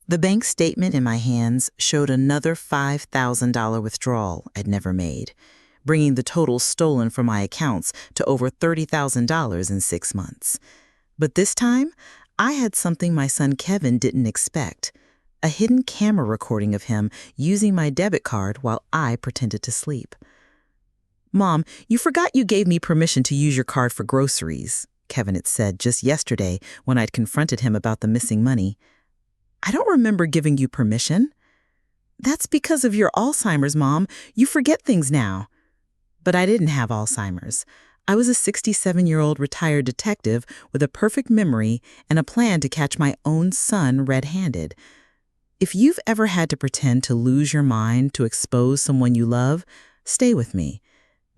The bank statement in my hands showed another $5,000 withdrawal I'd never made, bringing the total stolen from my accounts to over $30,000 in 6 months. But this time, I had something my son Kevin didn't expect: a hidden camera recording of him using my debit card while I pretended to sleep. "Mom, you forgot you gave me permission to use your card for groceries," Kevin had said just yesterday when I'd confronted him about the missing money. "I don't remember giving you permission." "That's because of your Alzheimer's, Mom. You forget things now." But I didn't have Alzheimer's. I was a 67-year-old retired detective with a perfect memory and a plan to catch my own son red-handed. If you've ever had to pretend to lose your mind to expose someone you love, stay with me.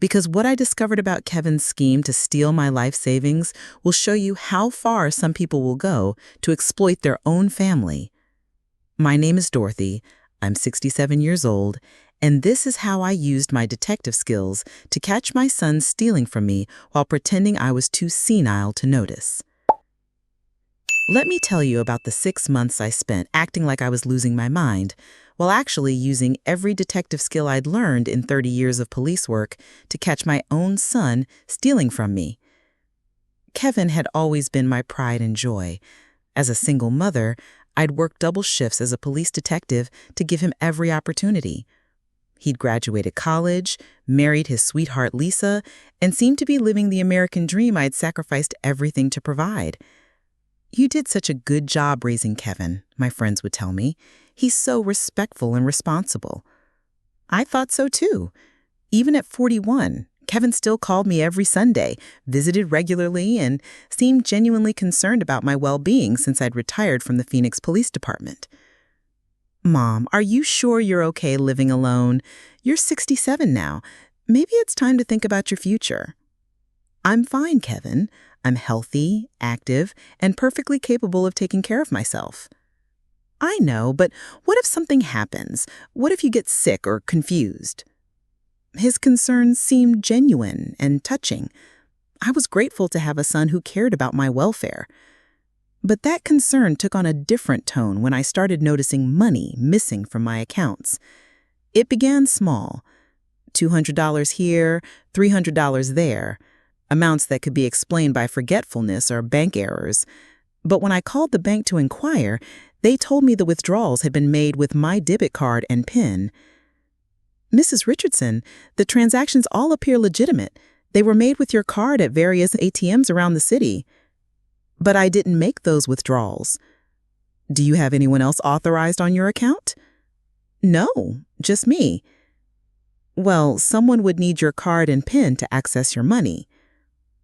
Because what I discovered about Kevin's scheme to steal my life savings will show you how far some people will go to exploit their own family. My name is Dorothy. I'm 67 years old, and this is how I used my detective skills to catch my son stealing from me while pretending I was too senile to notice. Let me tell you about the 6 months I spent acting like I was losing my mind, while actually using every detective skill I'd learned in 30 years of police work to catch my own son stealing from me. Kevin had always been my pride and joy. As a single mother, I'd worked double shifts as a police detective to give him every opportunity. He'd graduated college, married his sweetheart Lisa, and seemed to be living the American dream I'd sacrificed everything to provide. "You did such a good job raising Kevin," my friends would tell me. "He's so respectful and responsible." I thought so too. Even at 41, Kevin still called me every Sunday, visited regularly, and seemed genuinely concerned about my well-being since I'd retired from the Phoenix Police Department. "Mom, are you sure you're okay living alone? You're 67 now. Maybe it's time to think about your future." "I'm fine, Kevin. I'm healthy, active, and perfectly capable of taking care of myself." "I know, but what if something happens? What if you get sick or confused?" His concerns seemed genuine and touching. I was grateful to have a son who cared about my welfare. But that concern took on a different tone when I started noticing money missing from my accounts. It began small: $200 here, $300 there, amounts that could be explained by forgetfulness or bank errors. But when I called the bank to inquire, they told me the withdrawals had been made with my debit card and PIN. "Mrs. Richardson, the transactions all appear legitimate. They were made with your card at various ATMs around the city." "But I didn't make those withdrawals." "Do you have anyone else authorized on your account?" "No, just me." "Well, someone would need your card and PIN to access your money."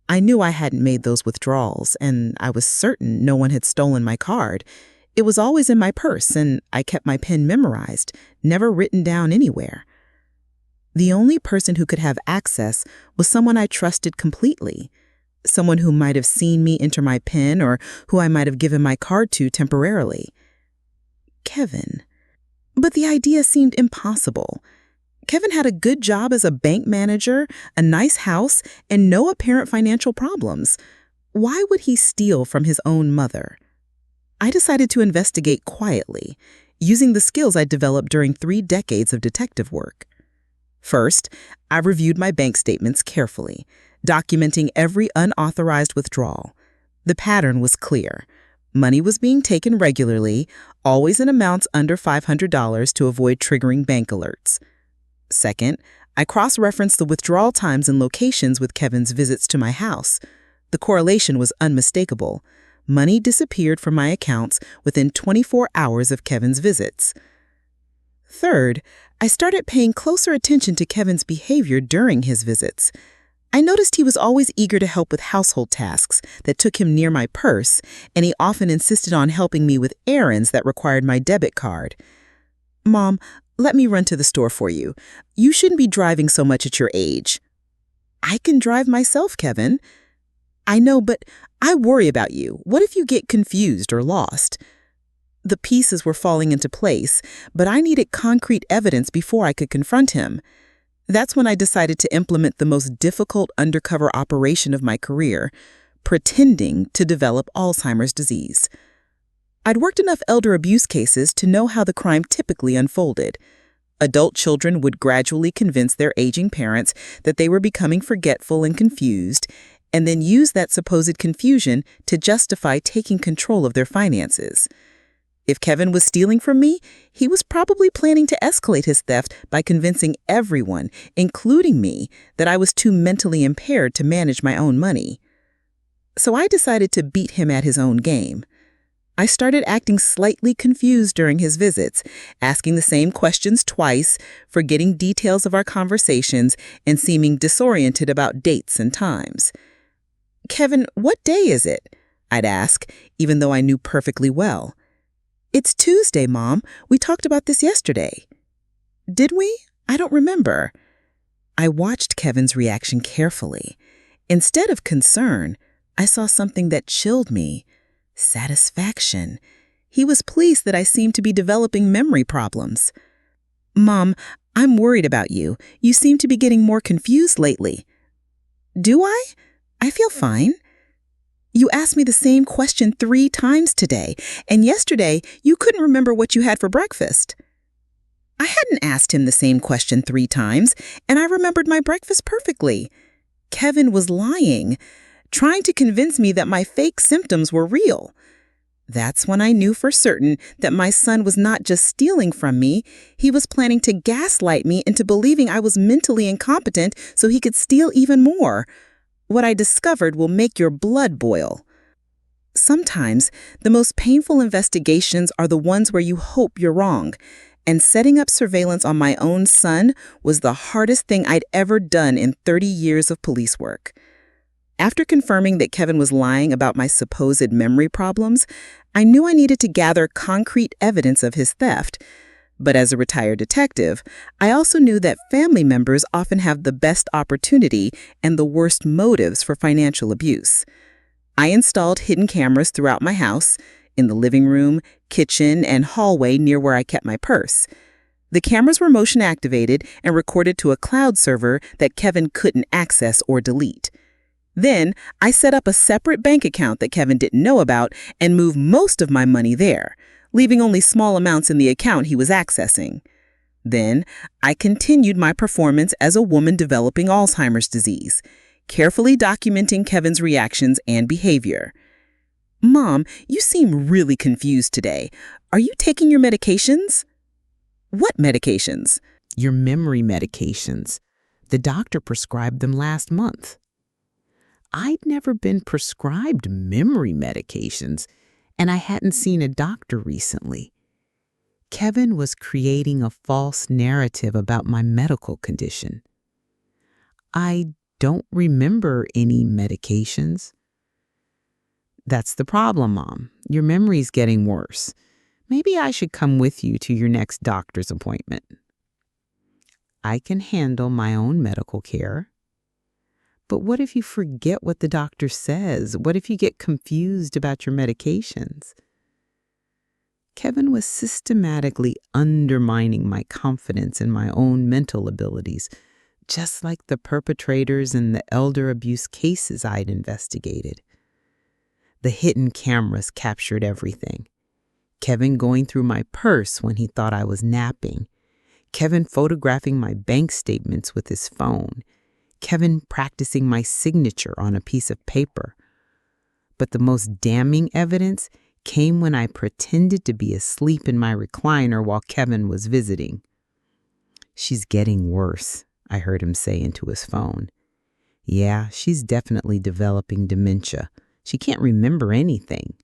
I knew I hadn't made those withdrawals, and I was certain no one had stolen my card. It was always in my purse, and I kept my PIN memorized, never written down anywhere. The only person who could have access was someone I trusted completely, someone who might have seen me enter my PIN or who I might have given my card to temporarily. Kevin. But the idea seemed impossible. Kevin had a good job as a bank manager, a nice house, and no apparent financial problems. Why would he steal from his own mother? I decided to investigate quietly, using the skills I'd developed during 3 decades of detective work. First, I reviewed my bank statements carefully, documenting every unauthorized withdrawal. The pattern was clear. Money was being taken regularly, always in amounts under $500 to avoid triggering bank alerts. Second, I cross-referenced the withdrawal times and locations with Kevin's visits to my house. The correlation was unmistakable. Money disappeared from my accounts within 24 hours of Kevin's visits. Third, I started paying closer attention to Kevin's behavior during his visits. I noticed he was always eager to help with household tasks that took him near my purse, and he often insisted on helping me with errands that required my debit card. "Mom, let me run to the store for you. You shouldn't be driving so much at your age." "I can drive myself, Kevin." "I know, but I worry about you. What if you get confused or lost?" The pieces were falling into place, but I needed concrete evidence before I could confront him. That's when I decided to implement the most difficult undercover operation of my career: pretending to develop Alzheimer's disease. I'd worked enough elder abuse cases to know how the crime typically unfolded. Adult children would gradually convince their aging parents that they were becoming forgetful and confused, and then use that supposed confusion to justify taking control of their finances. If Kevin was stealing from me, he was probably planning to escalate his theft by convincing everyone, including me, that I was too mentally impaired to manage my own money. So I decided to beat him at his own game. I started acting slightly confused during his visits, asking the same questions twice, forgetting details of our conversations, and seeming disoriented about dates and times. "Kevin, what day is it?" I'd ask, even though I knew perfectly well. "It's Tuesday, Mom. We talked about this yesterday." "Did we? I don't remember." I watched Kevin's reaction carefully. Instead of concern, I saw something that chilled me. Satisfaction. He was pleased that I seemed to be developing memory problems. "Mom, I'm worried about you. You seem to be getting more confused lately." "Do I? I feel fine." "You asked me the same question 3 times today, and yesterday you couldn't remember what you had for breakfast." I hadn't asked him the same question 3 times, and I remembered my breakfast perfectly. Kevin was lying, trying to convince me that my fake symptoms were real. That's when I knew for certain that my son was not just stealing from me, he was planning to gaslight me into believing I was mentally incompetent so he could steal even more. What I discovered will make your blood boil. Sometimes, the most painful investigations are the ones where you hope you're wrong, and setting up surveillance on my own son was the hardest thing I'd ever done in 30 years of police work. After confirming that Kevin was lying about my supposed memory problems, I knew I needed to gather concrete evidence of his theft. But as a retired detective, I also knew that family members often have the best opportunity and the worst motives for financial abuse. I installed hidden cameras throughout my house, in the living room, kitchen, and hallway near where I kept my purse. The cameras were motion activated and recorded to a cloud server that Kevin couldn't access or delete. Then, I set up a separate bank account that Kevin didn't know about and moved most of my money there, leaving only small amounts in the account he was accessing. Then, I continued my performance as a woman developing Alzheimer's disease, carefully documenting Kevin's reactions and behavior. "Mom, you seem really confused today. Are you taking your medications?" "What medications?" Your memory medications. The doctor prescribed them last month. I'd never been prescribed memory medications, and I hadn't seen a doctor recently. Kevin was creating a false narrative about my medical condition. I don't remember any medications. That's the problem, Mom. Your memory's getting worse. Maybe I should come with you to your next doctor's appointment. I can handle my own medical care. But what if you forget what the doctor says? What if you get confused about your medications? Kevin was systematically undermining my confidence in my own mental abilities, just like the perpetrators in the elder abuse cases I'd investigated. The hidden cameras captured everything. Kevin going through my purse when he thought I was napping. Kevin photographing my bank statements with his phone. Kevin practicing my signature on a piece of paper. But the most damning evidence came when I pretended to be asleep in my recliner while Kevin was visiting. "She's getting worse," I heard him say into his phone. "Yeah, she's definitely developing dementia. She can't remember anything."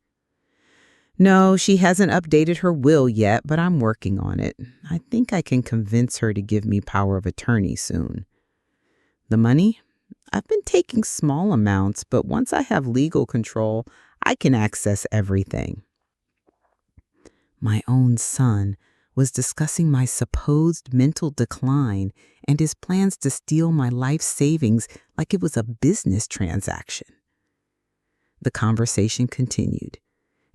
"No, she hasn't updated her will yet, but I'm working on it. I think I can convince her to give me power of attorney soon." "The money? I've been taking small amounts, but once I have legal control, I can access everything." My own son was discussing my supposed mental decline and his plans to steal my life savings like it was a business transaction. The conversation continued,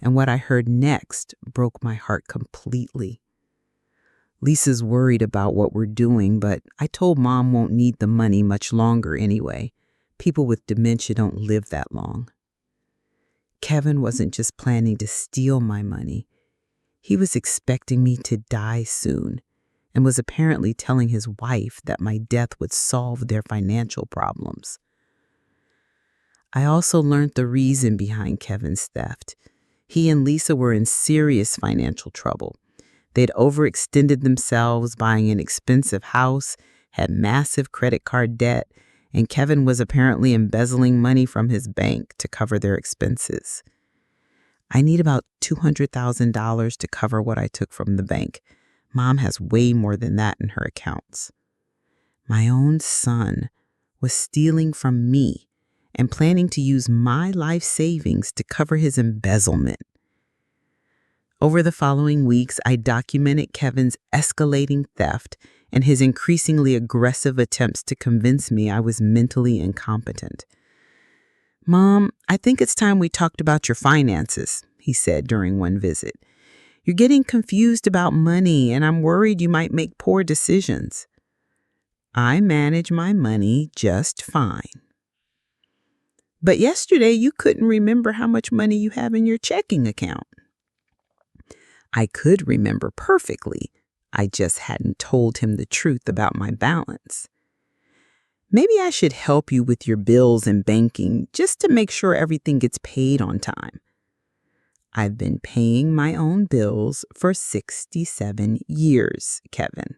and what I heard next broke my heart completely. "Lisa's worried about what we're doing, but I told Mom won't need the money much longer anyway. People with dementia don't live that long." Kevin wasn't just planning to steal my money. He was expecting me to die soon and was apparently telling his wife that my death would solve their financial problems. I also learned the reason behind Kevin's theft. He and Lisa were in serious financial trouble. They'd overextended themselves buying an expensive house, had massive credit card debt, and Kevin was apparently embezzling money from his bank to cover their expenses. I need about $200,000 to cover what I took from the bank. Mom has way more than that in her accounts. My own son was stealing from me and planning to use my life savings to cover his embezzlement. Over the following weeks, I documented Kevin's escalating theft and his increasingly aggressive attempts to convince me I was mentally incompetent. "Mom, I think it's time we talked about your finances," he said during one visit. "You're getting confused about money, and I'm worried you might make poor decisions." "I manage my money just fine." "But yesterday you couldn't remember how much money you have in your checking account." I could remember perfectly. I just hadn't told him the truth about my balance. "Maybe I should help you with your bills and banking just to make sure everything gets paid on time." "I've been paying my own bills for 67 years, Kevin."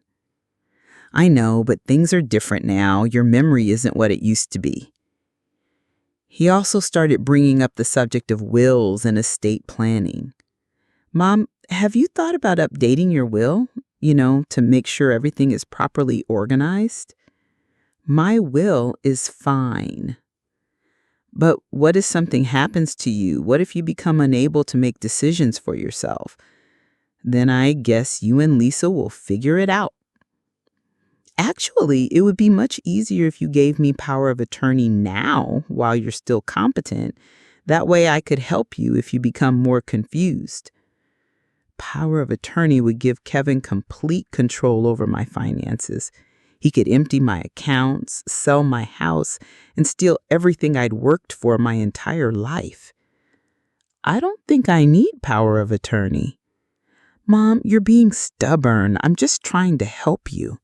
"I know, but things are different now. Your memory isn't what it used to be." He also started bringing up the subject of wills and estate planning. "Mom, have you thought about updating your will, to make sure everything is properly organized?" "My will is fine." "But what if something happens to you? What if you become unable to make decisions for yourself?" "Then I guess you and Lisa will figure it out." "Actually, it would be much easier if you gave me power of attorney now while you're still competent. That way I could help you if you become more confused." Power of attorney would give Kevin complete control over my finances. He could empty my accounts, sell my house, and steal everything I'd worked for my entire life. "I don't think I need power of attorney." "Mom, you're being stubborn. I'm just trying to help you."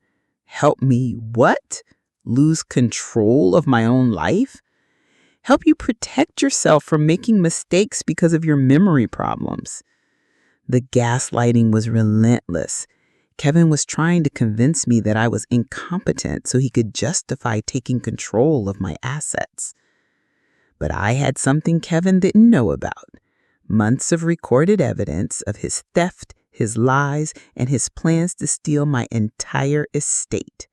"Help me what? Lose control of my own life?" "Help you protect yourself from making mistakes because of your memory problems." The gaslighting was relentless. Kevin was trying to convince me that I was incompetent so he could justify taking control of my assets. But I had something Kevin didn't know about: months of recorded evidence of his theft, his lies, and his plans to steal my entire estate.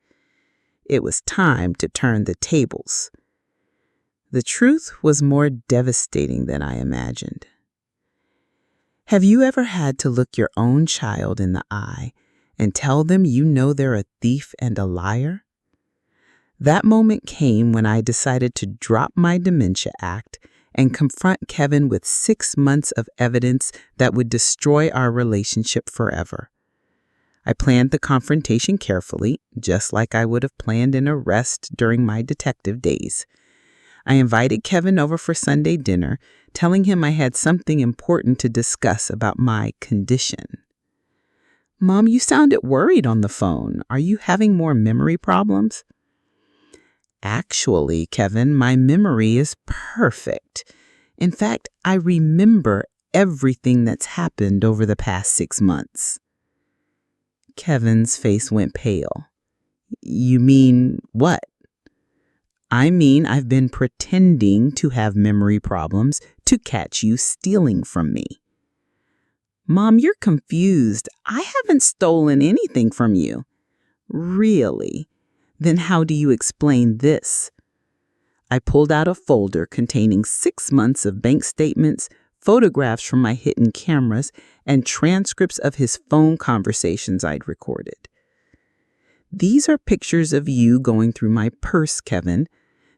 It was time to turn the tables. The truth was more devastating than I imagined. Have you ever had to look your own child in the eye and tell them you know they're a thief and a liar? That moment came when I decided to drop my dementia act and confront Kevin with 6 months of evidence that would destroy our relationship forever. I planned the confrontation carefully, just like I would have planned an arrest during my detective days. I invited Kevin over for Sunday dinner, telling him I had something important to discuss about my condition. "Mom, you sounded worried on the phone. Are you having more memory problems?" "Actually, Kevin, my memory is perfect. In fact, I remember everything that's happened over the past 6 months." Kevin's face went pale. "You mean what?" "I mean, I've been pretending to have memory problems to catch you stealing from me." "Mom, you're confused. I haven't stolen anything from you." "Really? Then how do you explain this?" I pulled out a folder containing 6 months of bank statements, photographs from my hidden cameras, and transcripts of his phone conversations I'd recorded. "These are pictures of you going through my purse, Kevin.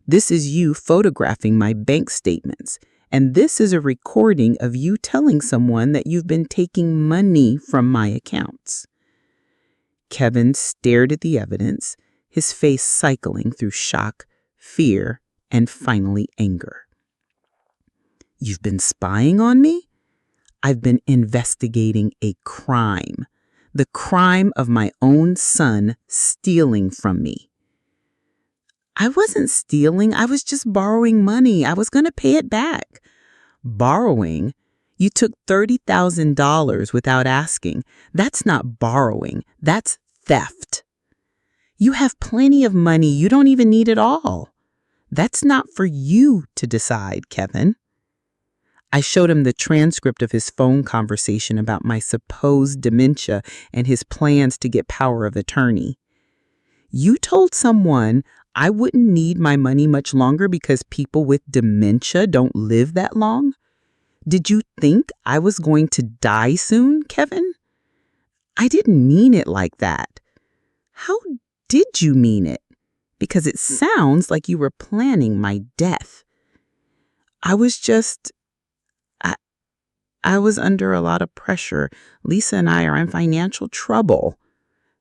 This is you photographing my bank statements, and this is a recording of you telling someone that you've been taking money from my accounts." Kevin stared at the evidence, his face cycling through shock, fear, and finally anger. You've been spying on me? I've been investigating a crime. The crime of my own son stealing from me. I wasn't stealing. I was just borrowing money. I was going to pay it back. Borrowing? You took $30,000 without asking. That's not borrowing. That's theft. You have plenty of money. You don't even need it all. That's not for you to decide, Kevin. I showed him the transcript of his phone conversation about my supposed dementia and his plans to get power of attorney. You told someone I wouldn't need my money much longer because people with dementia don't live that long? Did you think I was going to die soon, Kevin? I didn't mean it like that. How did you mean it? Because it sounds like you were planning my death. I was under a lot of pressure. Lisa and I are in financial trouble.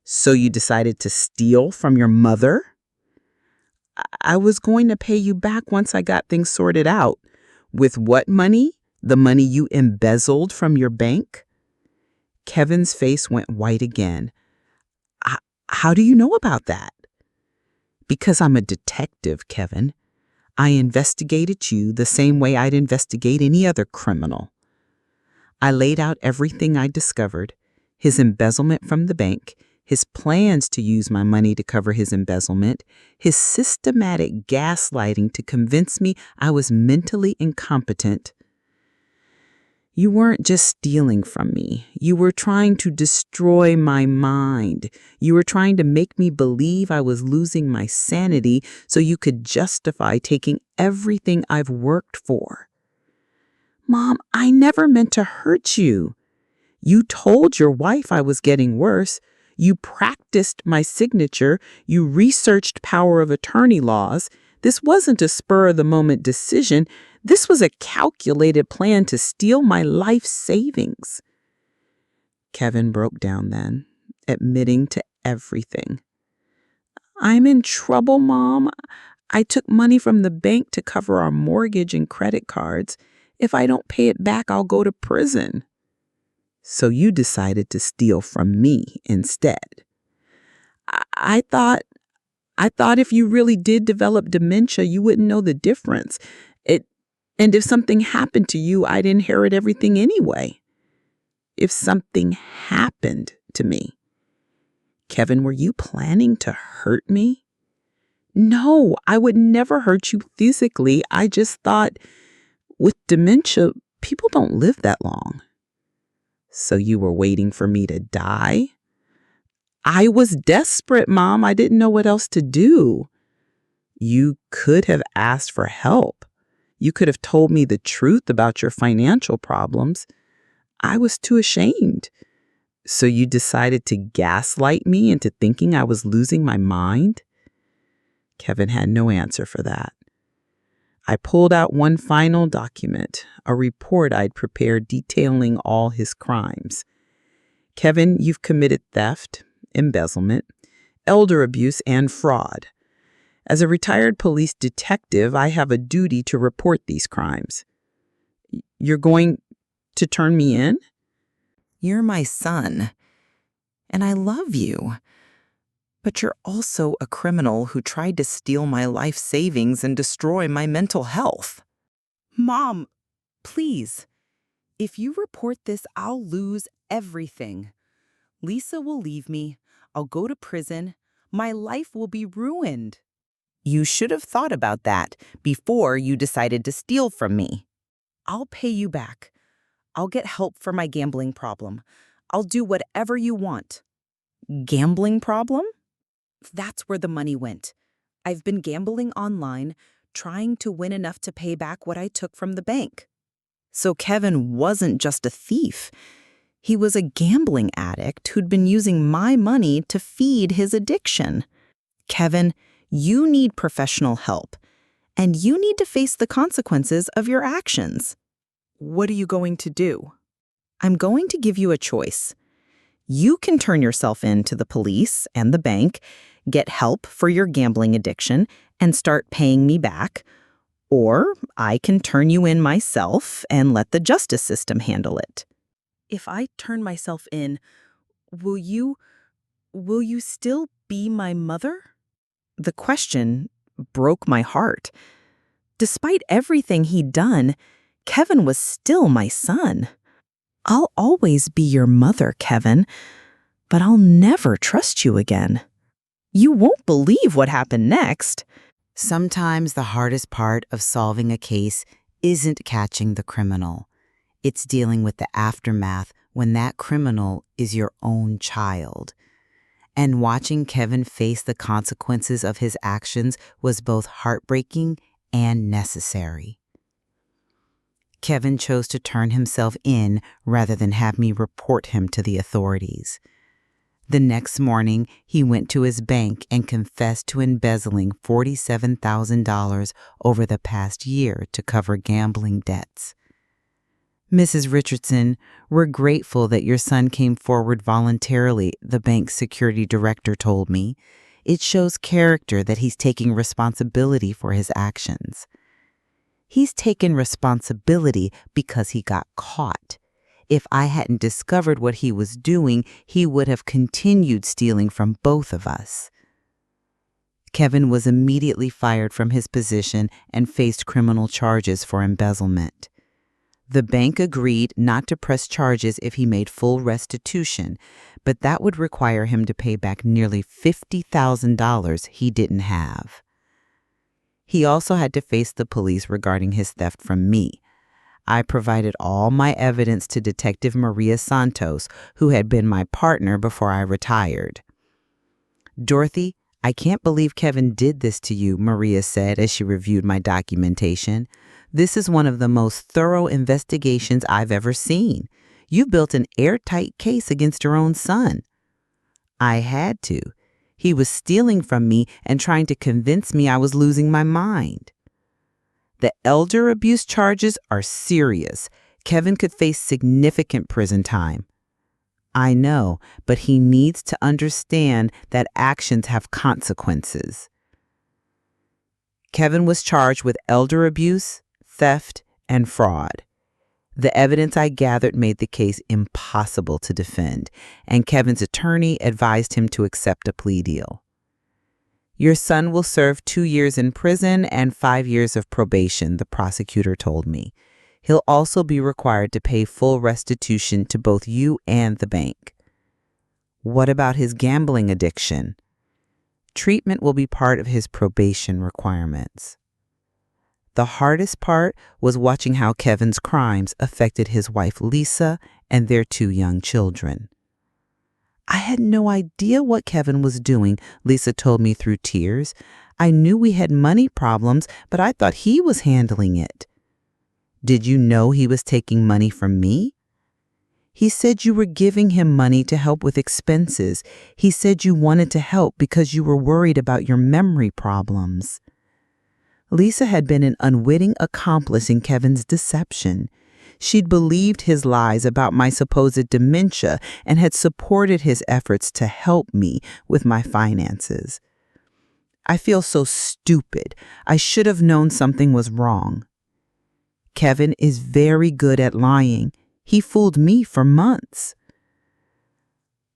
So you decided to steal from your mother? I was going to pay you back once I got things sorted out. With what money? The money you embezzled from your bank? Kevin's face went white again. How do you know about that? Because I'm a detective, Kevin. I investigated you the same way I'd investigate any other criminal. I laid out everything I discovered, his embezzlement from the bank, his plans to use my money to cover his embezzlement, his systematic gaslighting to convince me I was mentally incompetent. You weren't just stealing from me. You were trying to destroy my mind. You were trying to make me believe I was losing my sanity so you could justify taking everything I've worked for. Mom, I never meant to hurt you. You told your wife I was getting worse. You practiced my signature. You researched power of attorney laws. This wasn't a spur-of-the-moment decision. This was a calculated plan to steal my life savings. Kevin broke down then, admitting to everything. I'm in trouble, Mom. I took money from the bank to cover our mortgage and credit cards. If I don't pay it back, I'll go to prison. So you decided to steal from me instead. I thought if you really did develop dementia, you wouldn't know the difference. And if something happened to you, I'd inherit everything anyway. If something happened to me. Kevin, were you planning to hurt me? No, I would never hurt you physically. I just thought with dementia, people don't live that long. So you were waiting for me to die? I was desperate, Mom. I didn't know what else to do. You could have asked for help. You could have told me the truth about your financial problems. I was too ashamed. So you decided to gaslight me into thinking I was losing my mind? Kevin had no answer for that. I pulled out one final document, a report I'd prepared detailing all his crimes. Kevin, you've committed theft, embezzlement, elder abuse, and fraud. As a retired police detective, I have a duty to report these crimes. You're going to turn me in? You're my son, and I love you. But you're also a criminal who tried to steal my life savings and destroy my mental health. Mom, please. If you report this, I'll lose everything. Lisa will leave me. I'll go to prison. My life will be ruined. You should have thought about that before you decided to steal from me. I'll pay you back. I'll get help for my gambling problem. I'll do whatever you want. Gambling problem? That's where the money went. I've been gambling online, trying to win enough to pay back what I took from the bank. So Kevin wasn't just a thief. He was a gambling addict who'd been using my money to feed his addiction. Kevin, you need professional help, and you need to face the consequences of your actions. What are you going to do? I'm going to give you a choice. You can turn yourself in to the police and the bank, get help for your gambling addiction, and start paying me back. Or I can turn you in myself and let the justice system handle it. If I turn myself in, will you still be my mother? The question broke my heart. Despite everything he'd done, Kevin was still my son. I'll always be your mother, Kevin, but I'll never trust you again. You won't believe what happened next. Sometimes the hardest part of solving a case isn't catching the criminal. It's dealing with the aftermath when that criminal is your own child. And watching Kevin face the consequences of his actions was both heartbreaking and necessary. Kevin chose to turn himself in rather than have me report him to the authorities. The next morning, he went to his bank and confessed to embezzling $47,000 over the past year to cover gambling debts. Mrs. Richardson, we're grateful that your son came forward voluntarily, the bank's security director told me. It shows character that he's taking responsibility for his actions. He's taken responsibility because he got caught. If I hadn't discovered what he was doing, he would have continued stealing from both of us. Kevin was immediately fired from his position and faced criminal charges for embezzlement. The bank agreed not to press charges if he made full restitution, but that would require him to pay back nearly $50,000 he didn't have. He also had to face the police regarding his theft from me. I provided all my evidence to Detective Maria Santos, who had been my partner before I retired. Dorothy, I can't believe Kevin did this to you, Maria said as she reviewed my documentation. This is one of the most thorough investigations I've ever seen. You built an airtight case against your own son. I had to. He was stealing from me and trying to convince me I was losing my mind. The elder abuse charges are serious. Kevin could face significant prison time. I know, but he needs to understand that actions have consequences. Kevin was charged with elder abuse, theft, and fraud. The evidence I gathered made the case impossible to defend, and Kevin's attorney advised him to accept a plea deal. Your son will serve 2 years in prison and 5 years of probation, the prosecutor told me. He'll also be required to pay full restitution to both you and the bank. What about his gambling addiction? Treatment will be part of his probation requirements. The hardest part was watching how Kevin's crimes affected his wife Lisa and their 2 young children. I had no idea what Kevin was doing, Lisa told me through tears. I knew we had money problems, but I thought he was handling it. Did you know he was taking money from me? He said you were giving him money to help with expenses. He said you wanted to help because you were worried about your memory problems. Lisa had been an unwitting accomplice in Kevin's deception. She'd believed his lies about my supposed dementia and had supported his efforts to help me with my finances. I feel so stupid. I should have known something was wrong. Kevin is very good at lying. He fooled me for months.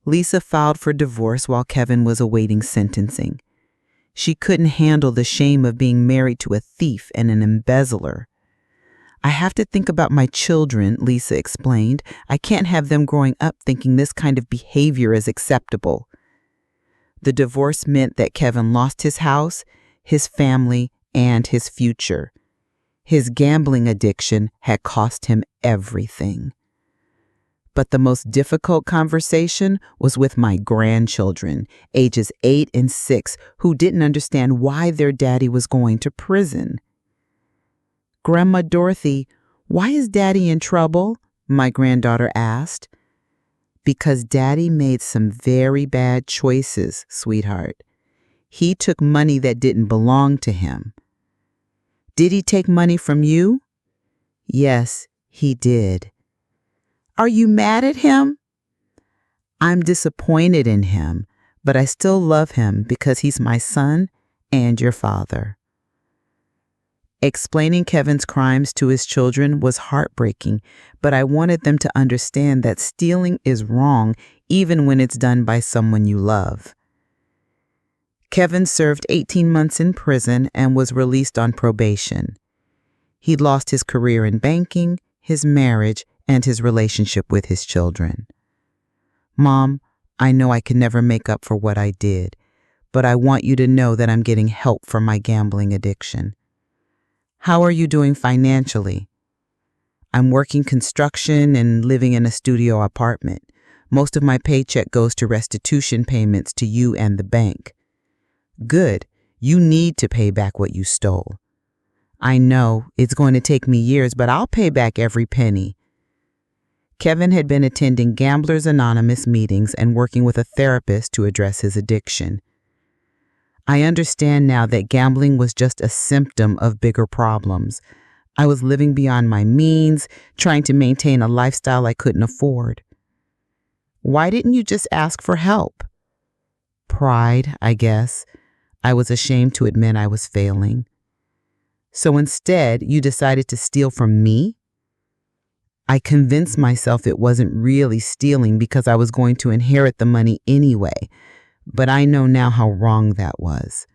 Lisa filed for divorce while Kevin was awaiting sentencing. She couldn't handle the shame of being married to a thief and an embezzler. I have to think about my children, Lisa explained. I can't have them growing up thinking this kind of behavior is acceptable. The divorce meant that Kevin lost his house, his family, and his future. His gambling addiction had cost him everything. But the most difficult conversation was with my grandchildren, ages 8 and 6, who didn't understand why their daddy was going to prison. Grandma Dorothy, why is Daddy in trouble? My granddaughter asked. Because Daddy made some very bad choices, sweetheart. He took money that didn't belong to him. Did he take money from you? Yes, he did. Are you mad at him? I'm disappointed in him, but I still love him because he's my son and your father. Explaining Kevin's crimes to his children was heartbreaking, but I wanted them to understand that stealing is wrong even when it's done by someone you love. Kevin served 18 months in prison and was released on probation. He'd lost his career in banking, his marriage, and his relationship with his children. Mom, I know I can never make up for what I did, but I want you to know that I'm getting help from my gambling addiction. How are you doing financially? I'm working construction and living in a studio apartment. Most of my paycheck goes to restitution payments to you and the bank. Good. You need to pay back what you stole. I know it's going to take me years, but I'll pay back every penny. Kevin had been attending Gamblers Anonymous meetings and working with a therapist to address his addiction. I understand now that gambling was just a symptom of bigger problems. I was living beyond my means, trying to maintain a lifestyle I couldn't afford. Why didn't you just ask for help? Pride, I guess. I was ashamed to admit I was failing. So instead, you decided to steal from me? I convinced myself it wasn't really stealing because I was going to inherit the money anyway, but I know now how wrong that was.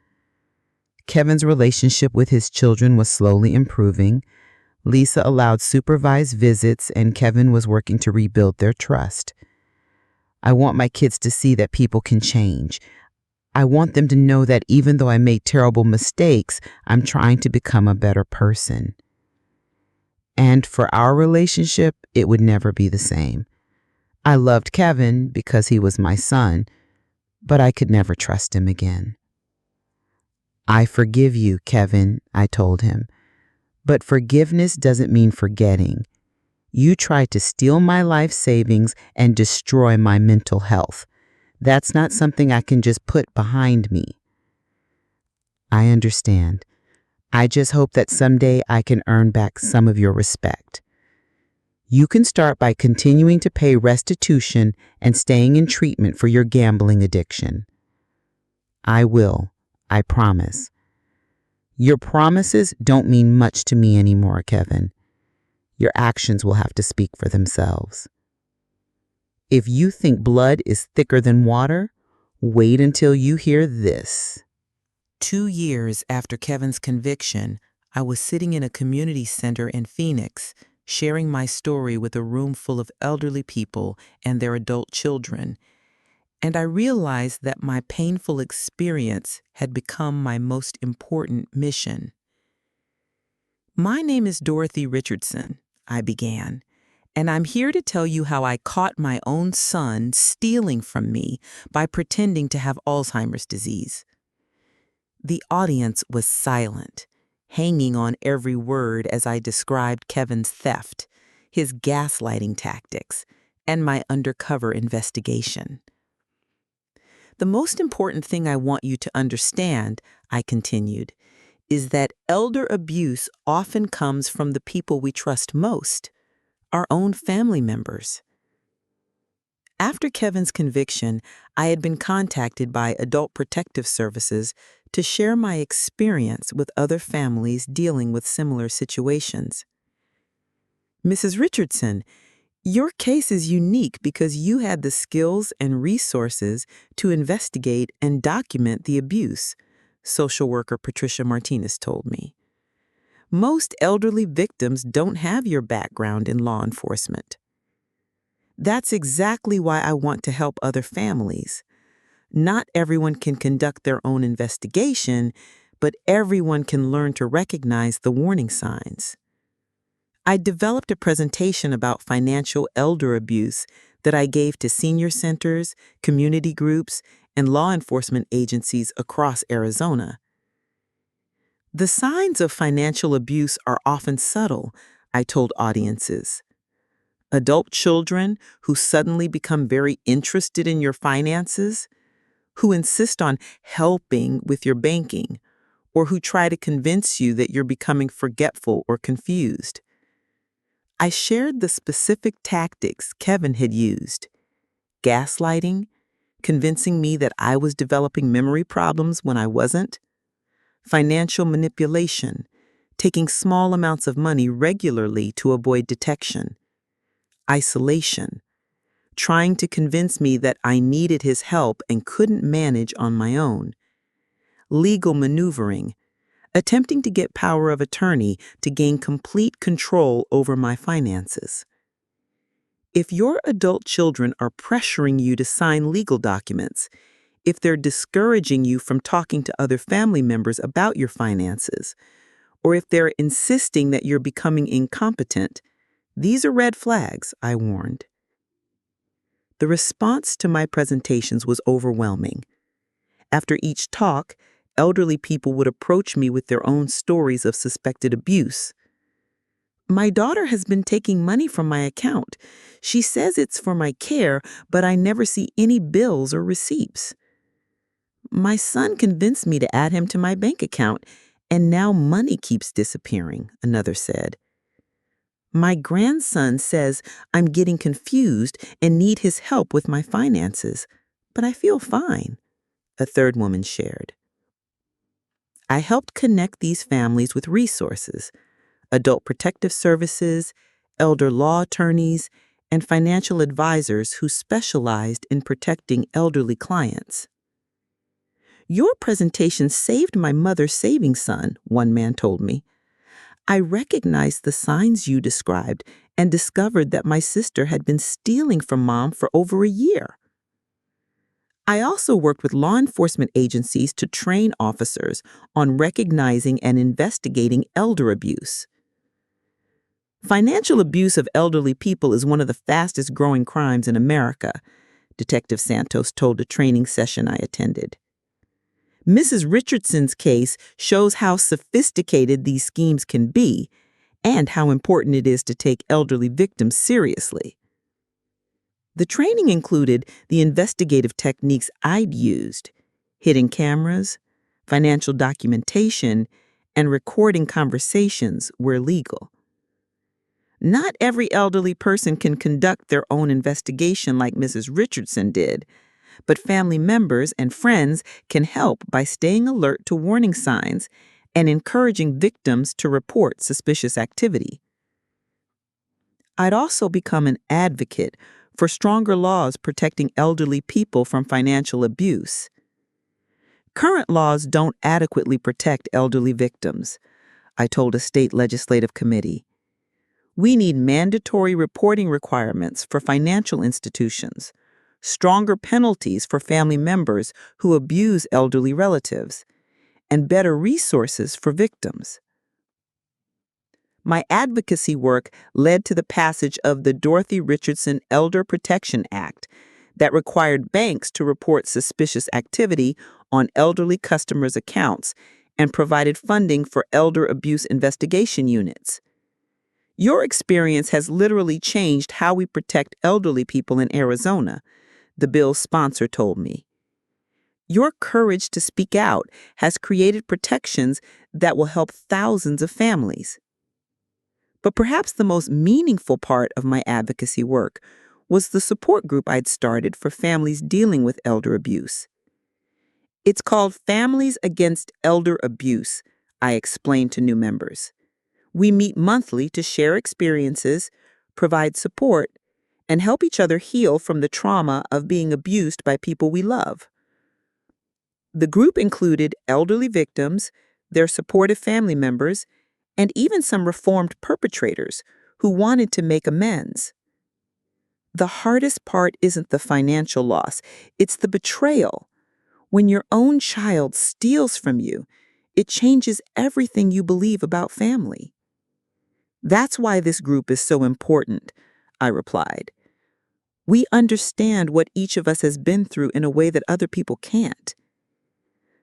Kevin's relationship with his children was slowly improving. Lisa allowed supervised visits, and Kevin was working to rebuild their trust. I want my kids to see that people can change. I want them to know that even though I made terrible mistakes, I'm trying to become a better person. And for our relationship, it would never be the same. I loved Kevin because he was my son, but I could never trust him again. I forgive you, Kevin, I told him. But forgiveness doesn't mean forgetting. You tried to steal my life savings and destroy my mental health. That's not something I can just put behind me. I understand. I just hope that someday I can earn back some of your respect. You can start by continuing to pay restitution and staying in treatment for your gambling addiction. I will, I promise. Your promises don't mean much to me anymore, Kevin. Your actions will have to speak for themselves. If you think blood is thicker than water, wait until you hear this. 2 years after Kevin's conviction, I was sitting in a community center in Phoenix, sharing my story with a room full of elderly people and their adult children, and I realized that my painful experience had become my most important mission. My name is Dorothy Richardson, I began, and I'm here to tell you how I caught my own son stealing from me by pretending to have Alzheimer's disease. The audience was silent, hanging on every word as I described Kevin's theft, his gaslighting tactics, and my undercover investigation. The most important thing I want you to understand, I continued, is that elder abuse often comes from the people we trust most, our own family members. After Kevin's conviction, I had been contacted by Adult Protective Services to share my experience with other families dealing with similar situations. Mrs. Richardson, your case is unique because you had the skills and resources to investigate and document the abuse, social worker Patricia Martinez told me. Most elderly victims don't have your background in law enforcement. That's exactly why I want to help other families. Not everyone can conduct their own investigation, but everyone can learn to recognize the warning signs. I developed a presentation about financial elder abuse that I gave to senior centers, community groups, and law enforcement agencies across Arizona. The signs of financial abuse are often subtle, I told audiences. Adult children who suddenly become very interested in your finances, who insist on helping with your banking, or who try to convince you that you're becoming forgetful or confused. I shared the specific tactics Kevin had used: gaslighting, convincing me that I was developing memory problems when I wasn't; financial manipulation, taking small amounts of money regularly to avoid detection. Isolation, trying to convince me that I needed his help and couldn't manage on my own. Legal maneuvering, attempting to get power of attorney to gain complete control over my finances. If your adult children are pressuring you to sign legal documents, if they're discouraging you from talking to other family members about your finances, or if they're insisting that you're becoming incompetent, these are red flags, I warned. The response to my presentations was overwhelming. After each talk, elderly people would approach me with their own stories of suspected abuse. My daughter has been taking money from my account. She says it's for my care, but I never see any bills or receipts. My son convinced me to add him to my bank account, and now money keeps disappearing, another said. My grandson says I'm getting confused and need his help with my finances, but I feel fine, a third woman shared. I helped connect these families with resources, adult protective services, elder law attorneys, and financial advisors who specialized in protecting elderly clients. Your presentation saved my mother's savings, son, one man told me. I recognized the signs you described and discovered that my sister had been stealing from Mom for over a year. I also worked with law enforcement agencies to train officers on recognizing and investigating elder abuse. Financial abuse of elderly people is one of the fastest growing crimes in America, Detective Santos told a training session I attended. Mrs. Richardson's case shows how sophisticated these schemes can be and how important it is to take elderly victims seriously. The training included the investigative techniques I'd used: hidden cameras, financial documentation, and recording conversations where legal. Not every elderly person can conduct their own investigation like Mrs. Richardson did, but family members and friends can help by staying alert to warning signs and encouraging victims to report suspicious activity. I'd also become an advocate for stronger laws protecting elderly people from financial abuse. Current laws don't adequately protect elderly victims, I told a state legislative committee. We need mandatory reporting requirements for financial institutions, stronger penalties for family members who abuse elderly relatives, and better resources for victims. My advocacy work led to the passage of the Dorothy Richardson Elder Protection Act that required banks to report suspicious activity on elderly customers' accounts and provided funding for elder abuse investigation units. Your experience has literally changed how we protect elderly people in Arizona, the bill's sponsor told me. Your courage to speak out has created protections that will help thousands of families. But perhaps the most meaningful part of my advocacy work was the support group I'd started for families dealing with elder abuse. It's called Families Against Elder Abuse, I explained to new members. We meet monthly to share experiences, provide support, and help each other heal from the trauma of being abused by people we love. The group included elderly victims, their supportive family members, and even some reformed perpetrators who wanted to make amends. The hardest part isn't the financial loss, it's the betrayal. When your own child steals from you, it changes everything you believe about family. That's why this group is so important, I replied. We understand what each of us has been through in a way that other people can't.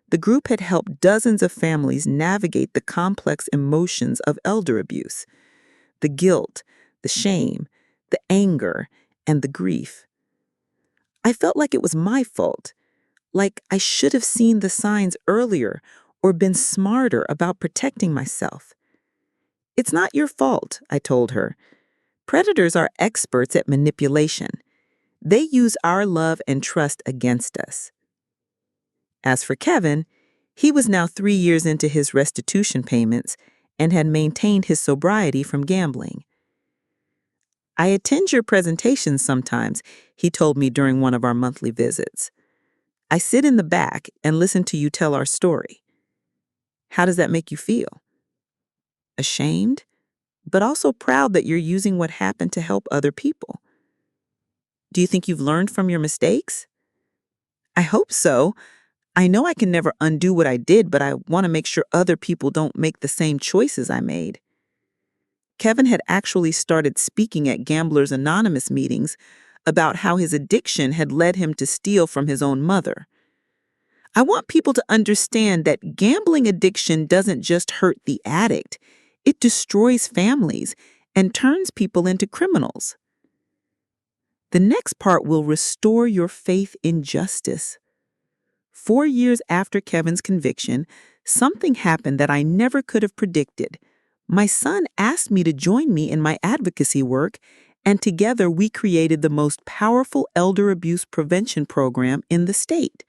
The group had helped dozens of families navigate the complex emotions of elder abuse, the guilt, the shame, the anger, and the grief. I felt like it was my fault, like I should have seen the signs earlier or been smarter about protecting myself. It's not your fault, I told her. Predators are experts at manipulation. They use our love and trust against us. As for Kevin, he was now 3 years into his restitution payments and had maintained his sobriety from gambling. "I attend your presentations sometimes," he told me during one of our monthly visits. "I sit in the back and listen to you tell our story. How does that make you feel?" "Ashamed, but also proud that you're using what happened to help other people." "Do you think you've learned from your mistakes?" "I hope so. I know I can never undo what I did, but I want to make sure other people don't make the same choices I made." Kevin had actually started speaking at Gamblers Anonymous meetings about how his addiction had led him to steal from his own mother. "I want people to understand that gambling addiction doesn't just hurt the addict, it destroys families and turns people into criminals. The next part will restore your faith in justice." 4 years after Kevin's conviction, something happened that I never could have predicted. My son asked me to join me in my advocacy work, and together we created the most powerful elder abuse prevention program in the state.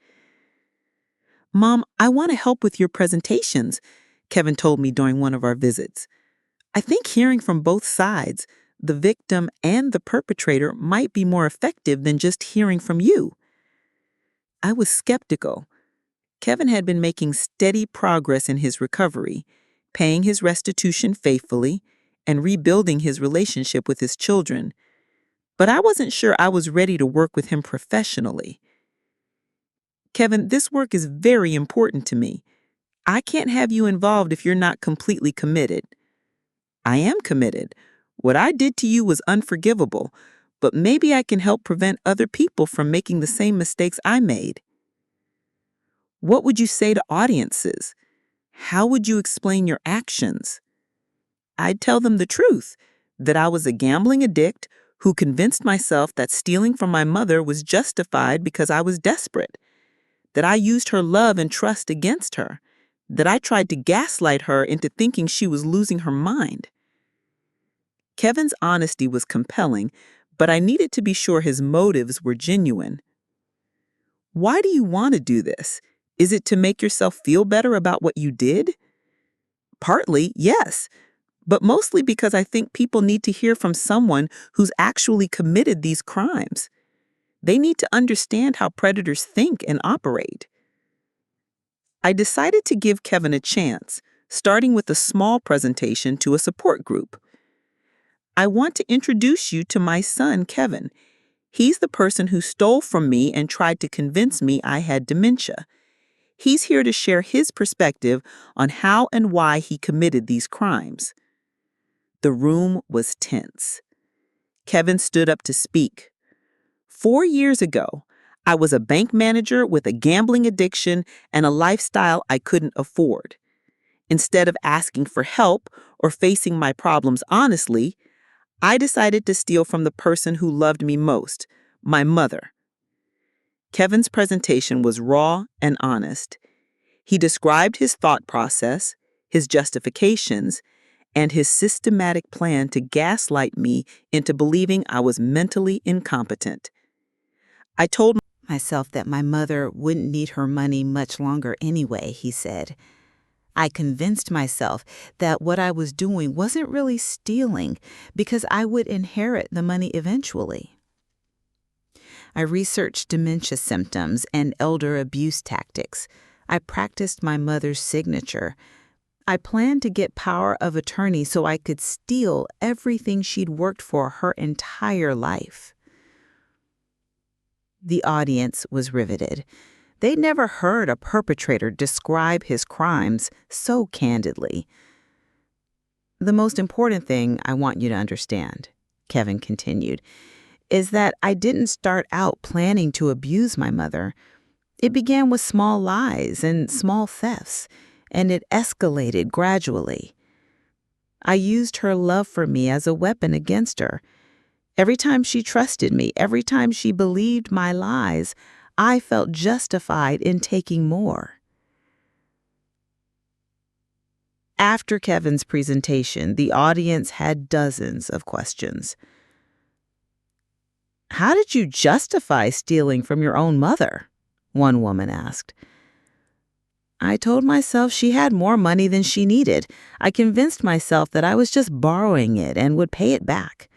"Mom, I want to help with your presentations," Kevin told me during one of our visits. "I think hearing from both sides, the victim and the perpetrator, might be more effective than just hearing from you." I was skeptical. Kevin had been making steady progress in his recovery, paying his restitution faithfully, and rebuilding his relationship with his children. But I wasn't sure I was ready to work with him professionally. "Kevin, this work is very important to me. I can't have you involved if you're not completely committed." "I am committed. What I did to you was unforgivable, but maybe I can help prevent other people from making the same mistakes I made." "What would you say to audiences? How would you explain your actions?" "I'd tell them the truth, that I was a gambling addict who convinced myself that stealing from my mother was justified because I was desperate, that I used her love and trust against her, that I tried to gaslight her into thinking she was losing her mind." Kevin's honesty was compelling, but I needed to be sure his motives were genuine. "Why do you want to do this? Is it to make yourself feel better about what you did?" "Partly, yes, but mostly because I think people need to hear from someone who's actually committed these crimes. They need to understand how predators think and operate." I decided to give Kevin a chance, starting with a small presentation to a support group. "I want to introduce you to my son, Kevin. He's the person who stole from me and tried to convince me I had dementia. He's here to share his perspective on how and why he committed these crimes." The room was tense. Kevin stood up to speak. "4 years ago, I was a bank manager with a gambling addiction and a lifestyle I couldn't afford. Instead of asking for help or facing my problems honestly, I decided to steal from the person who loved me most, my mother." Kevin's presentation was raw and honest. He described his thought process, his justifications, and his systematic plan to gaslight me into believing I was mentally incompetent. "I told Myself that my mother wouldn't need her money much longer anyway," he said. "I convinced myself that what I was doing wasn't really stealing because I would inherit the money eventually. I researched dementia symptoms and elder abuse tactics. I practiced my mother's signature. I planned to get power of attorney so I could steal everything she'd worked for her entire life." The audience was riveted. They'd never heard a perpetrator describe his crimes so candidly. "The most important thing I want you to understand," Kevin continued, "is that I didn't start out planning to abuse my mother. It began with small lies and small thefts, and it escalated gradually. I used her love for me as a weapon against her. Every time she trusted me, every time she believed my lies, I felt justified in taking more." After Kevin's presentation, the audience had dozens of questions. "How did you justify stealing from your own mother?" one woman asked. I told myself she had more money than she needed. I convinced myself that I was just borrowing it and would pay it back.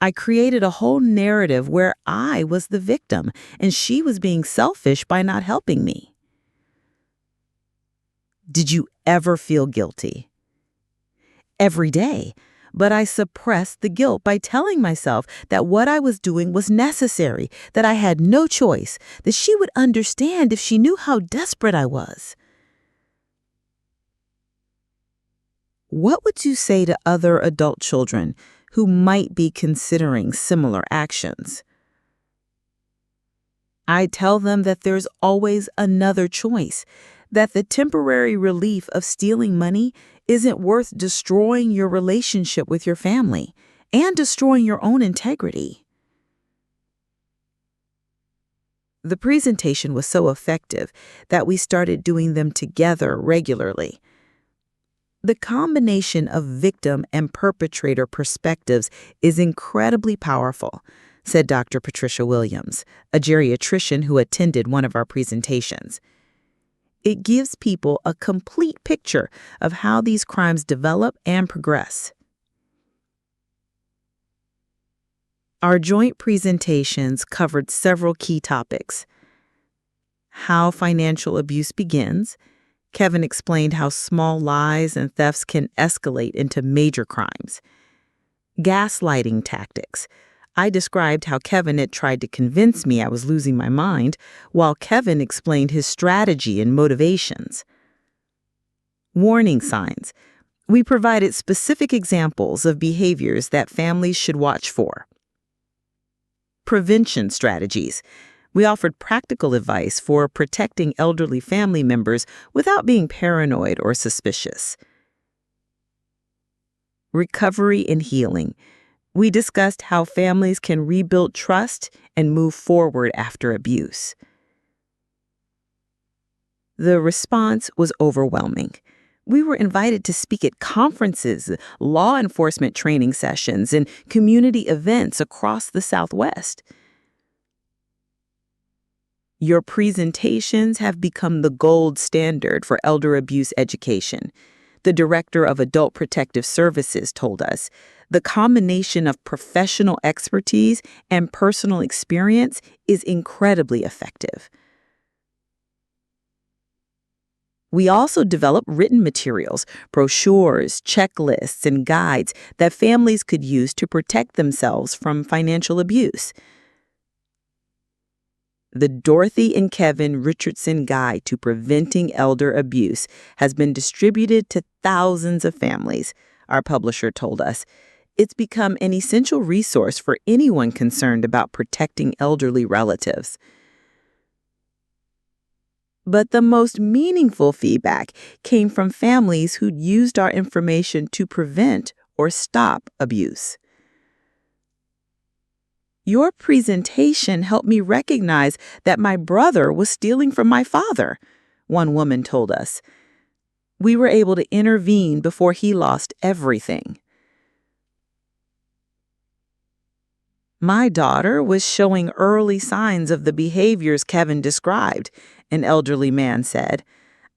I created a whole narrative where I was the victim and she was being selfish by not helping me. Did you ever feel guilty? Every day. But I suppressed the guilt by telling myself that what I was doing was necessary, that I had no choice, that she would understand if she knew how desperate I was. What would you say to other adult children who might be considering similar actions? I tell them that there's always another choice, that the temporary relief of stealing money isn't worth destroying your relationship with your family and destroying your own integrity. The presentation was so effective that we started doing them together regularly. The combination of victim and perpetrator perspectives is incredibly powerful, said Dr. Patricia Williams, a geriatrician who attended one of our presentations. It gives people a complete picture of how these crimes develop and progress. Our joint presentations covered several key topics. How financial abuse begins. Kevin explained how small lies and thefts can escalate into major crimes. Gaslighting tactics. I described how Kevin had tried to convince me I was losing my mind, while Kevin explained his strategy and motivations. Warning signs. We provided specific examples of behaviors that families should watch for. Prevention strategies. We offered practical advice for protecting elderly family members without being paranoid or suspicious. Recovery and healing. We discussed how families can rebuild trust and move forward after abuse. The response was overwhelming. We were invited to speak at conferences, law enforcement training sessions, and community events across the Southwest. Your presentations have become the gold standard for elder abuse education. The director of Adult Protective Services told us, the combination of professional expertise and personal experience is incredibly effective. We also develop written materials, brochures, checklists, and guides that families could use to protect themselves from financial abuse. The Dorothy and Kevin Richardson Guide to Preventing Elder Abuse has been distributed to thousands of families, our publisher told us. It's become an essential resource for anyone concerned about protecting elderly relatives. But the most meaningful feedback came from families who'd used our information to prevent or stop abuse. Your presentation helped me recognize that my brother was stealing from my father, one woman told us. We were able to intervene before he lost everything. My daughter was showing early signs of the behaviors Kevin described, an elderly man said.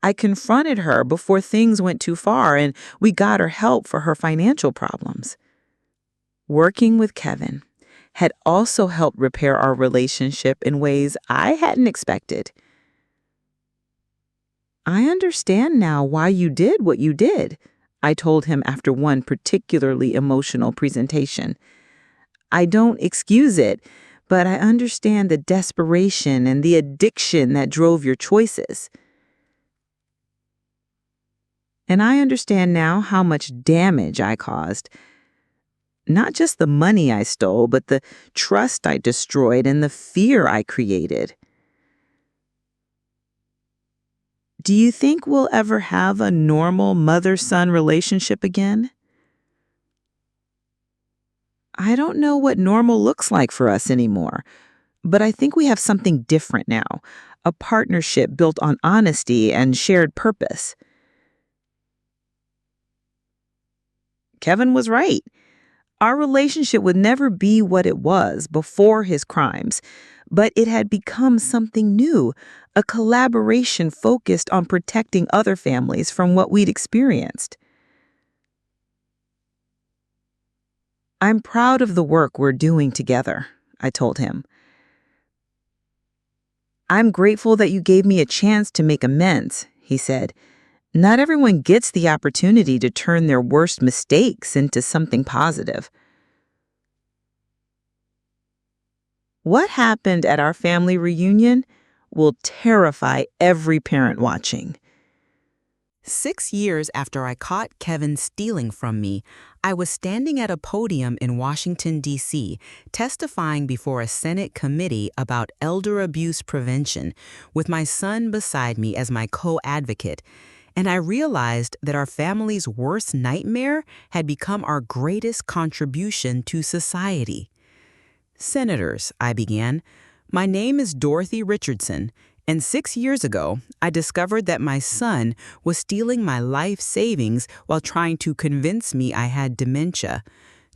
I confronted her before things went too far, and we got her help for her financial problems. Working with Kevin had also helped repair our relationship in ways I hadn't expected. I understand now why you did what you did, I told him after one particularly emotional presentation. I don't excuse it, but I understand the desperation and the addiction that drove your choices. And I understand now how much damage I caused. Not just the money I stole, but the trust I destroyed and the fear I created. Do you think we'll ever have a normal mother-son relationship again? I don't know what normal looks like for us anymore, but I think we have something different now, a partnership built on honesty and shared purpose. Kevin was right. Our relationship would never be what it was before his crimes, but it had become something new, a collaboration focused on protecting other families from what we'd experienced. I'm proud of the work we're doing together, I told him. I'm grateful that you gave me a chance to make amends, he said. Not everyone gets the opportunity to turn their worst mistakes into something positive. What happened at our family reunion will terrify every parent watching. 6 years after I caught Kevin stealing from me, I was standing at a podium in Washington, D.C., testifying before a Senate committee about elder abuse prevention, with my son beside me as my co-advocate. And I realized that our family's worst nightmare had become our greatest contribution to society. Senators, I began, my name is Dorothy Richardson, and 6 years ago, I discovered that my son was stealing my life savings while trying to convince me I had dementia.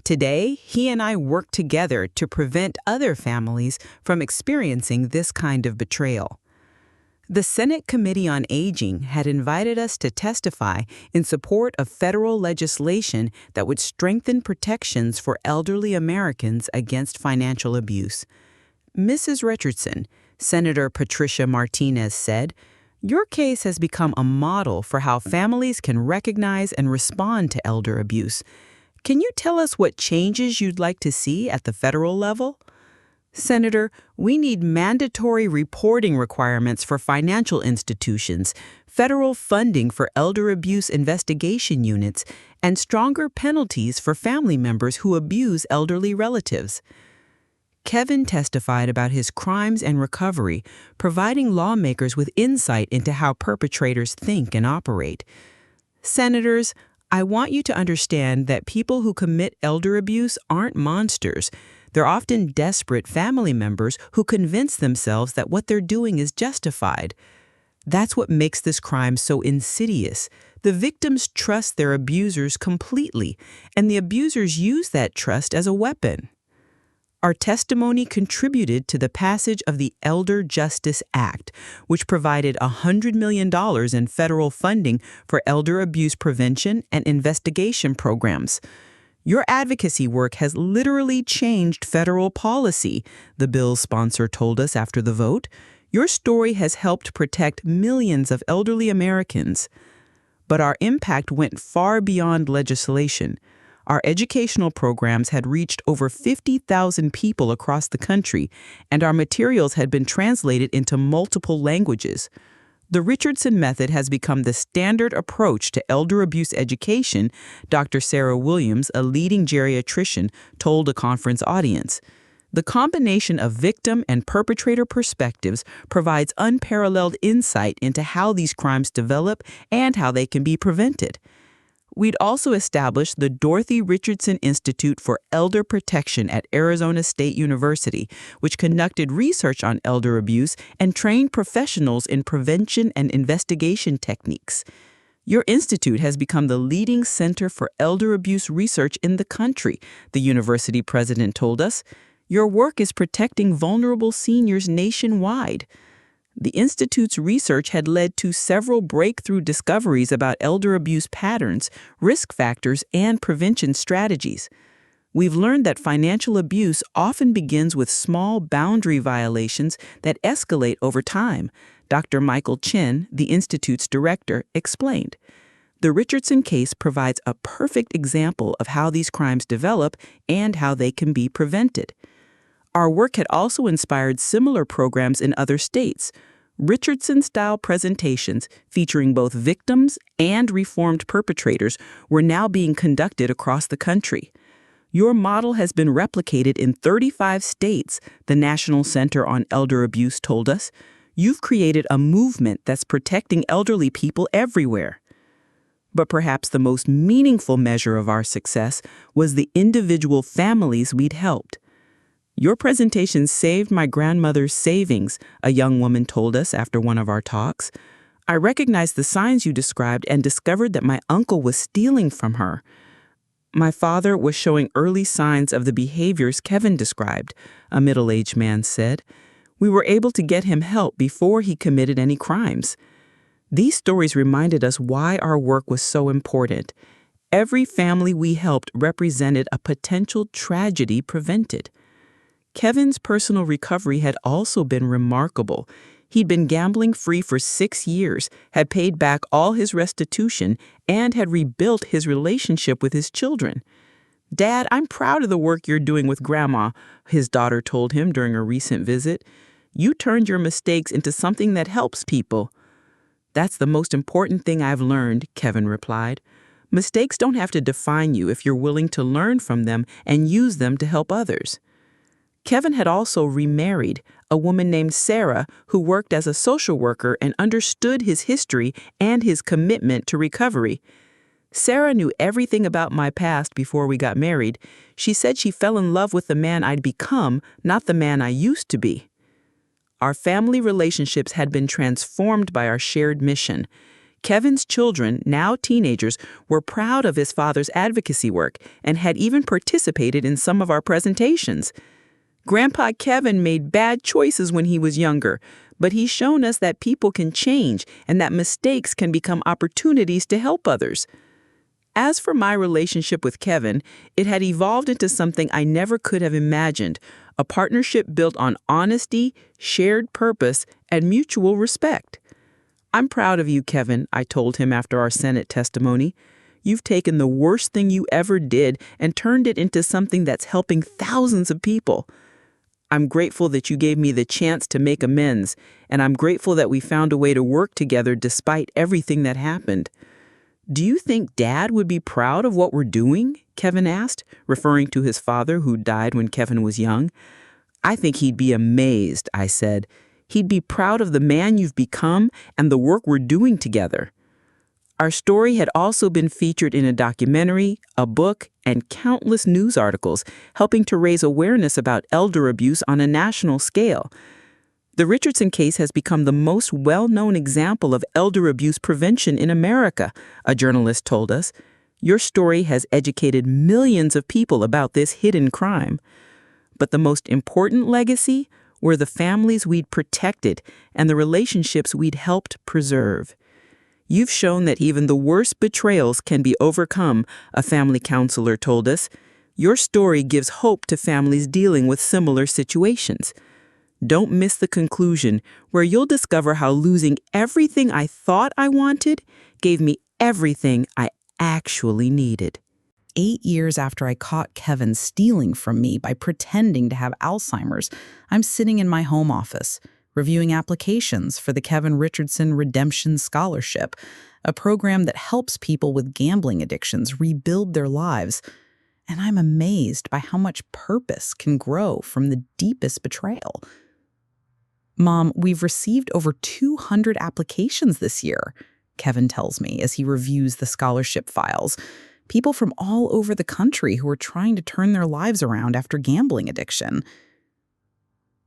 Today, he and I work together to prevent other families from experiencing this kind of betrayal. The Senate Committee on Aging had invited us to testify in support of federal legislation that would strengthen protections for elderly Americans against financial abuse. Mrs. Richardson, Senator Patricia Martinez said, "Your case has become a model for how families can recognize and respond to elder abuse. Can you tell us what changes you'd like to see at the federal level?" Senator, we need mandatory reporting requirements for financial institutions, federal funding for elder abuse investigation units, and stronger penalties for family members who abuse elderly relatives. Kevin testified about his crimes and recovery, providing lawmakers with insight into how perpetrators think and operate. Senators, I want you to understand that people who commit elder abuse aren't monsters. They're often desperate family members who convince themselves that what they're doing is justified. That's what makes this crime so insidious. The victims trust their abusers completely, and the abusers use that trust as a weapon. Our testimony contributed to the passage of the Elder Justice Act, which provided $100 million in federal funding for elder abuse prevention and investigation programs. Your advocacy work has literally changed federal policy, the bill's sponsor told us after the vote. Your story has helped protect millions of elderly Americans. But our impact went far beyond legislation. Our educational programs had reached over 50,000 people across the country, and our materials had been translated into multiple languages. The Richardson method has become the standard approach to elder abuse education, Dr. Sarah Williams, a leading geriatrician, told a conference audience. The combination of victim and perpetrator perspectives provides unparalleled insight into how these crimes develop and how they can be prevented. We'd also established the Dorothy Richardson Institute for Elder Protection at Arizona State University, which conducted research on elder abuse and trained professionals in prevention and investigation techniques. Your institute has become the leading center for elder abuse research in the country, the university president told us. Your work is protecting vulnerable seniors nationwide. The Institute's research had led to several breakthrough discoveries about elder abuse patterns, risk factors, and prevention strategies. We've learned that financial abuse often begins with small boundary violations that escalate over time, Dr. Michael Chin, the Institute's director, explained. The Richardson case provides a perfect example of how these crimes develop and how they can be prevented. Our work had also inspired similar programs in other states. Richardson-style presentations featuring both victims and reformed perpetrators were now being conducted across the country. Your model has been replicated in 35 states, the National Center on Elder Abuse told us. You've created a movement that's protecting elderly people everywhere. But perhaps the most meaningful measure of our success was the individual families we'd helped. Your presentation saved my grandmother's savings, a young woman told us after one of our talks. I recognized the signs you described and discovered that my uncle was stealing from her. My father was showing early signs of the behaviors Kevin described, a middle-aged man said. We were able to get him help before he committed any crimes. These stories reminded us why our work was so important. Every family we helped represented a potential tragedy prevented. Kevin's personal recovery had also been remarkable. He'd been gambling free for 6 years, had paid back all his restitution, and had rebuilt his relationship with his children. "Dad, I'm proud of the work you're doing with Grandma," his daughter told him during a recent visit. "You turned your mistakes into something that helps people." "That's the most important thing I've learned," Kevin replied. "Mistakes don't have to define you if you're willing to learn from them and use them to help others." Kevin had also remarried a woman named Sarah who worked as a social worker and understood his history and his commitment to recovery. "Sarah knew everything about my past before we got married. She said she fell in love with the man I'd become, not the man I used to be." Our family relationships had been transformed by our shared mission. Kevin's children, now teenagers, were proud of his father's advocacy work and had even participated in some of our presentations. "Grandpa Kevin made bad choices when he was younger, but he's shown us that people can change and that mistakes can become opportunities to help others." As for my relationship with Kevin, it had evolved into something I never could have imagined, a partnership built on honesty, shared purpose, and mutual respect. "I'm proud of you, Kevin," I told him after our Senate testimony. "You've taken the worst thing you ever did and turned it into something that's helping thousands of people. I'm grateful that you gave me the chance to make amends, and I'm grateful that we found a way to work together despite everything that happened." "Do you think Dad would be proud of what we're doing?" Kevin asked, referring to his father who died when Kevin was young. "I think he'd be amazed," I said. "He'd be proud of the man you've become and the work we're doing together." Our story had also been featured in a documentary, a book, and countless news articles, helping to raise awareness about elder abuse on a national scale. The Richardson case has become the most well-known example of elder abuse prevention in America, a journalist told us. "Your story has educated millions of people about this hidden crime." But the most important legacy were the families we'd protected and the relationships we'd helped preserve. "You've shown that even the worst betrayals can be overcome," a family counselor told us. "Your story gives hope to families dealing with similar situations." Don't miss the conclusion, where you'll discover how losing everything I thought I wanted gave me everything I actually needed. 8 years after I caught Kevin stealing from me by pretending to have Alzheimer's, I'm sitting in my home office, reviewing applications for the Kevin Richardson Redemption Scholarship, a program that helps people with gambling addictions rebuild their lives. And I'm amazed by how much purpose can grow from the deepest betrayal. "Mom, we've received over 200 applications this year," Kevin tells me as he reviews the scholarship files. People from all over the country who are trying to turn their lives around after gambling addiction.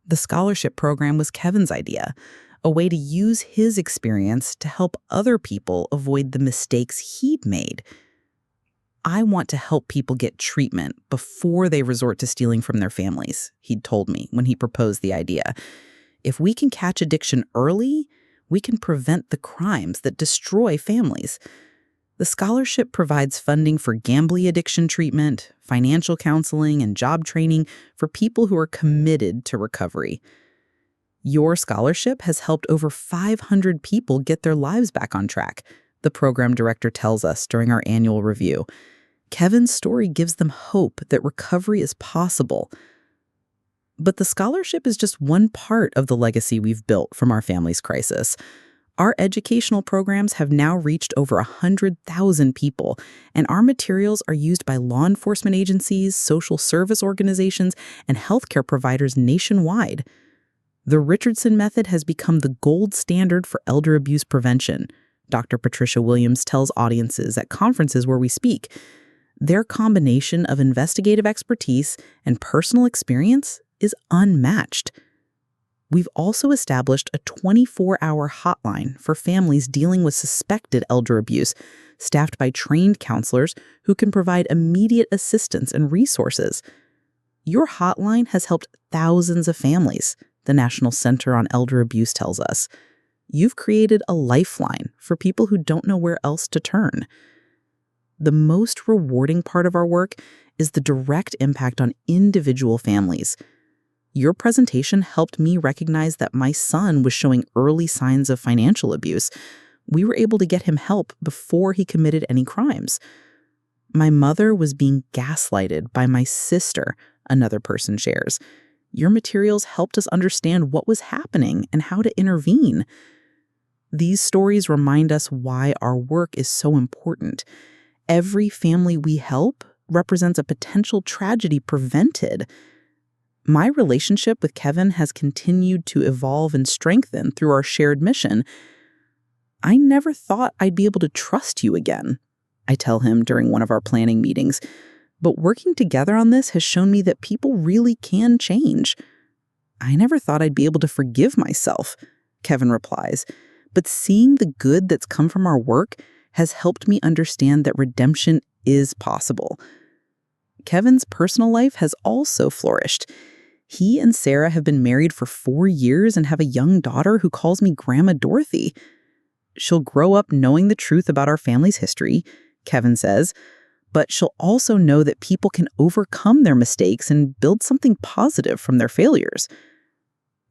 The scholarship program was Kevin's idea, a way to use his experience to help other people avoid the mistakes he'd made. "I want to help people get treatment before they resort to stealing from their families," he'd told me when he proposed the idea. "If we can catch addiction early, we can prevent the crimes that destroy families." The scholarship provides funding for gambling addiction treatment, financial counseling, and job training for people who are committed to recovery. "Your scholarship has helped over 500 people get their lives back on track," the program director tells us during our annual review. Kevin's story gives them hope that recovery is possible. But the scholarship is just one part of the legacy we've built from our family's crisis. Our educational programs have now reached over 100,000 people, and our materials are used by law enforcement agencies, social service organizations, and healthcare providers nationwide. The Richardson method has become the gold standard for elder abuse prevention, Dr. Patricia Williams tells audiences at conferences where we speak. Their combination of investigative expertise and personal experience is unmatched. We've also established a 24-hour hotline for families dealing with suspected elder abuse, staffed by trained counselors who can provide immediate assistance and resources. Your hotline has helped thousands of families, the National Center on Elder Abuse tells us. You've created a lifeline for people who don't know where else to turn. The most rewarding part of our work is the direct impact on individual families. Your presentation helped me recognize that my son was showing early signs of financial abuse. We were able to get him help before he committed any crimes. My mother was being gaslighted by my sister, another person shares. Your materials helped us understand what was happening and how to intervene. These stories remind us why our work is so important. Every family we help represents a potential tragedy prevented. My relationship with Kevin has continued to evolve and strengthen through our shared mission. I never thought I'd be able to trust you again, I tell him during one of our planning meetings. But working together on this has shown me that people really can change. I never thought I'd be able to forgive myself, Kevin replies. But seeing the good that's come from our work has helped me understand that redemption is possible. Kevin's personal life has also flourished. He and Sarah have been married for 4 years and have a young daughter who calls me Grandma Dorothy. She'll grow up knowing the truth about our family's history, Kevin says, but she'll also know that people can overcome their mistakes and build something positive from their failures.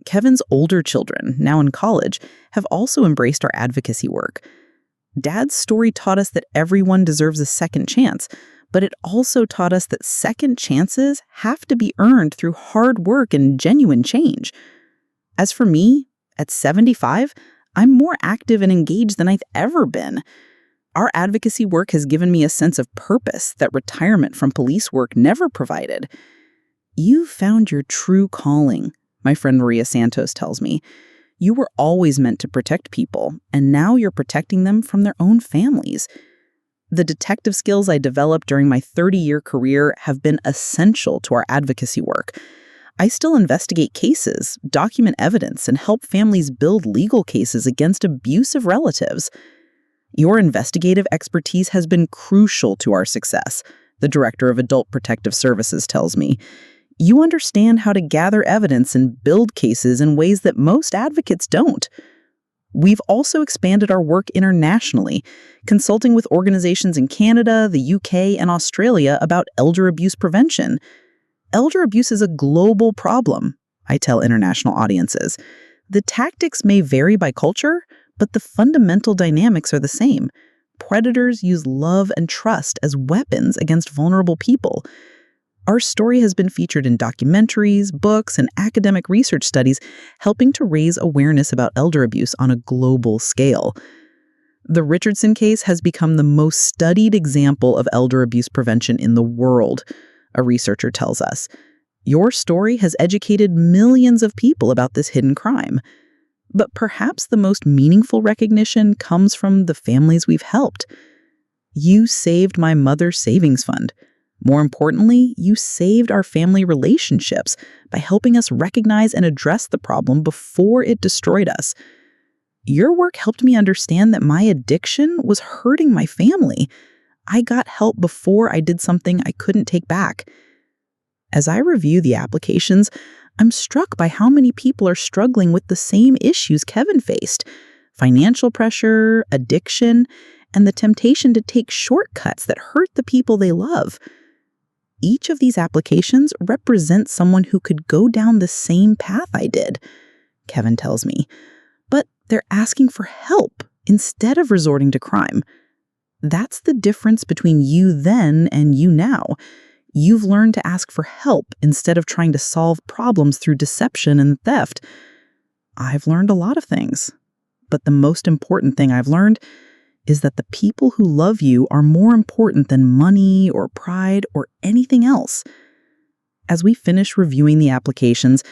Kevin's older children, now in college, have also embraced our advocacy work. Dad's story taught us that everyone deserves a second chance, but it also taught us that second chances have to be earned through hard work and genuine change. As for me, at 75, I'm more active and engaged than I've ever been. Our advocacy work has given me a sense of purpose that retirement from police work never provided. You've found your true calling, my friend Maria Santos tells me. You were always meant to protect people, and now you're protecting them from their own families. The detective skills I developed during my 30-year career have been essential to our advocacy work. I still investigate cases, document evidence, and help families build legal cases against abusive relatives. Your investigative expertise has been crucial to our success, the Director of Adult Protective Services tells me. You understand how to gather evidence and build cases in ways that most advocates don't. We've also expanded our work internationally, consulting with organizations in Canada, the UK, and Australia about elder abuse prevention. Elder abuse is a global problem, I tell international audiences. The tactics may vary by culture, but the fundamental dynamics are the same. Predators use love and trust as weapons against vulnerable people. Our story has been featured in documentaries, books, and academic research studies, helping to raise awareness about elder abuse on a global scale. The Richardson case has become the most studied example of elder abuse prevention in the world, a researcher tells us. Your story has educated millions of people about this hidden crime. But perhaps the most meaningful recognition comes from the families we've helped. You saved my mother's savings fund. More importantly, you saved our family relationships by helping us recognize and address the problem before it destroyed us. Your work helped me understand that my addiction was hurting my family. I got help before I did something I couldn't take back. As I review the applications, I'm struck by how many people are struggling with the same issues Kevin faced: financial pressure, addiction, and the temptation to take shortcuts that hurt the people they love. Each of these applications represents someone who could go down the same path I did, Kevin tells me, but they're asking for help instead of resorting to crime. That's the difference between you then and you now. You've learned to ask for help instead of trying to solve problems through deception and theft. I've learned a lot of things, but the most important thing I've learned is that the people who love you are more important than money or pride or anything else. As we finish reviewing the applications,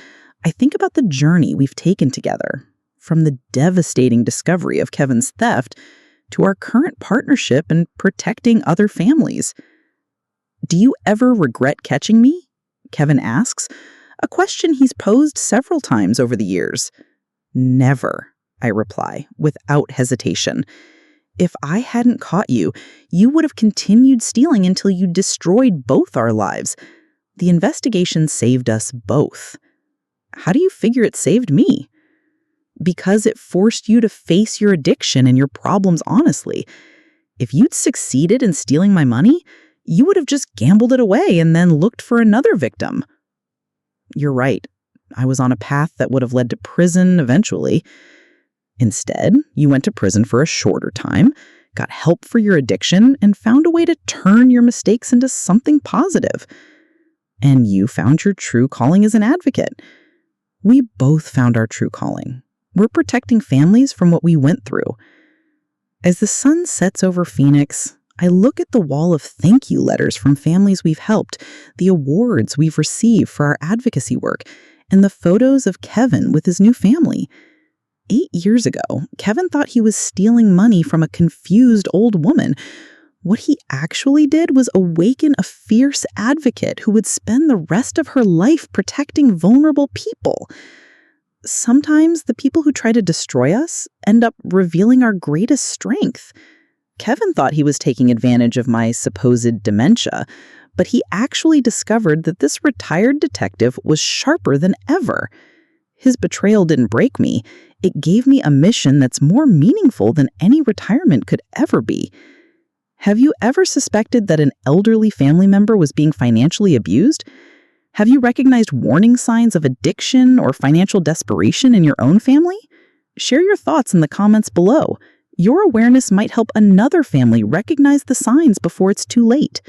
I think about the journey we've taken together, from the devastating discovery of Kevin's theft to our current partnership in protecting other families. Do you ever regret catching me? Kevin asks, a question he's posed several times over the years. Never, I reply, without hesitation. If I hadn't caught you, you would have continued stealing until you destroyed both our lives. The investigation saved us both. How do you figure it saved me? Because it forced you to face your addiction and your problems honestly. If you'd succeeded in stealing my money, you would have just gambled it away and then looked for another victim. You're right. I was on a path that would have led to prison eventually. Instead, you went to prison for a shorter time, got help for your addiction, and found a way to turn your mistakes into something positive. And you found your true calling as an advocate. We both found our true calling. We're protecting families from what we went through. As the sun sets over Phoenix, I look at the wall of thank you letters from families we've helped, the awards we've received for our advocacy work, and the photos of Kevin with his new family. 8 years ago, Kevin thought he was stealing money from a confused old woman. What he actually did was awaken a fierce advocate who would spend the rest of her life protecting vulnerable people. Sometimes the people who try to destroy us end up revealing our greatest strength. Kevin thought he was taking advantage of my supposed dementia, but he actually discovered that this retired detective was sharper than ever. His betrayal didn't break me. It gave me a mission that's more meaningful than any retirement could ever be. Have you ever suspected that an elderly family member was being financially abused? Have you recognized warning signs of addiction or financial desperation in your own family? Share your thoughts in the comments below. Your awareness might help another family recognize the signs before it's too late.